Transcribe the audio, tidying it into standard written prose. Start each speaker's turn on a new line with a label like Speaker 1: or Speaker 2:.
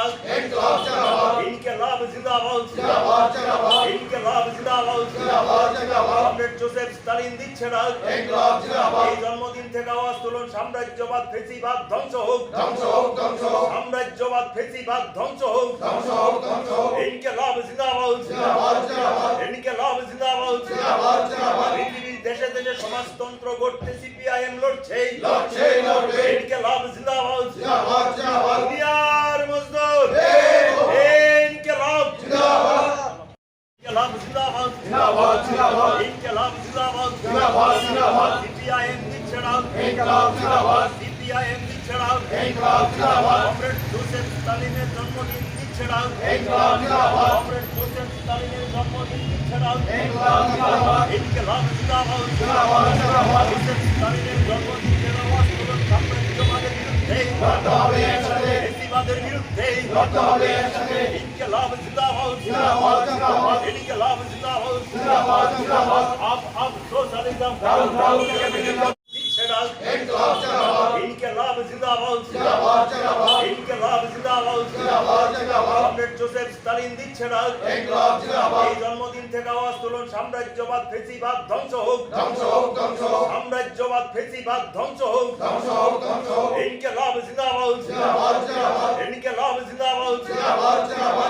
Speaker 1: जिंदाबाद
Speaker 2: इनकलाब जिंदाबाद
Speaker 1: इनकलाब जिंदाबाद
Speaker 2: जिंदाबाद जिंदाबाद
Speaker 1: इनकलाब जिंदाबाद
Speaker 2: जिंदाबाद जिंदाबाद
Speaker 1: কমরেড জোসেফ স্টালিন দিচ্ছে না
Speaker 2: इनकलाब जिंदाबाद
Speaker 1: এই জন্মদিন থেকে আওয়াজ তুলুন সাম্রাজ্যবাদ ফেসিবাদ ধ্বংস হোক
Speaker 2: ধ্বংস হোক ধ্বংস হোক
Speaker 1: সাম্রাজ্যবাদ ফেসিবাদ ধ্বংস হোক
Speaker 2: ধ্বংস হোক ধ্বংস হোক
Speaker 1: ইনকলাব জিন্দাবাদ
Speaker 2: जिंदाबाद जिंदाबाद
Speaker 1: ইনকলাব জিন্দাবাদ
Speaker 2: जिंदाबाद जिंदाबाद
Speaker 1: পৃথিবীর দেশে দেশে সমাজতন্ত্র গড়তে সিপিআইএম লড়ছে
Speaker 2: लड़ছে लड़বে
Speaker 1: ইনকলাব জিন্দাবাদ
Speaker 2: जिंदाबाद जिंदाबाद
Speaker 1: দুনিয়ার মজদুর ইনকলাব
Speaker 2: जिंदाबाद
Speaker 1: ইনকলাব জিন্দাবাদ
Speaker 2: जिंदाबाद जिंदाबाद
Speaker 1: ইনকলাব জিন্দাবাদ
Speaker 2: जिंदाबाद जिंदाबाद
Speaker 1: সিপিআইএম দিচ্ছে না
Speaker 2: इनकलाब जिंदाबाद
Speaker 1: সিপিআইএম দিচ্ছে না
Speaker 2: इनकलाब जिंदाबाद
Speaker 1: কমরেড জোসেफ স্টালিনের জন্মদিন দিচ্ছে না
Speaker 2: इनकलाब जिंदाबाद
Speaker 1: কমরেড জোসেফ স্টালিনের জন্মদিন দিচ্ছে না
Speaker 2: इनकलाब जिंदाबाद
Speaker 1: ইনকলাব জিন্দাবাদ
Speaker 2: जिंदाबाद जिंदाबाद
Speaker 1: জোসেফ স্টালিনের জন্মদিনের আওয়াজ তুলুন সাম্রাজ্যবাদের বিরুদ্ধে
Speaker 2: লড়তে হবে একসাথে
Speaker 1: ফেসিবাদের বিরুদ্ধে
Speaker 2: লড়তে হবে একসাথে
Speaker 1: ইনকলাব জিন্দাবাদ
Speaker 2: जिंदाबाद जिंदाबाद
Speaker 1: इनकलाब जिंदाबाद
Speaker 2: जिंदाबाद जिंदाबाद
Speaker 1: अब सोशलिज्म
Speaker 2: डाउन डाउन कैपिटलिज्म
Speaker 1: दिच्छे ना
Speaker 2: इनकलाब जिंदाबाद
Speaker 1: इनकलाब जिंदाबाद
Speaker 2: जिंदाबाद जिंदाबाद
Speaker 1: इनकलाब जिंदाबाद
Speaker 2: जिंदाबाद जिंदाबाद
Speaker 1: কমরেড জোসেফ স্টালিন দিচ্ছে না
Speaker 2: इनकलाब जिंदाबाद
Speaker 1: এই জন্মদিন থেকে আওয়াজ তুলুন সাম্রাজ্যবাদ ফেসিবাদ ধ্বংস হোক
Speaker 2: ধ্বংস হোক ধ্বংস হোক
Speaker 1: সাম্রাজ্যবাদ ফেসিবাদ ধ্বংস হোক
Speaker 2: ধ্বংস হোক ধ্বংস হোক
Speaker 1: ইনকলাব জিন্দাবাদ
Speaker 2: जिंदाबाद जिंदाबाद
Speaker 1: इनकलाब जिंदाबाद
Speaker 2: जिंदाबाद जिंदाबाद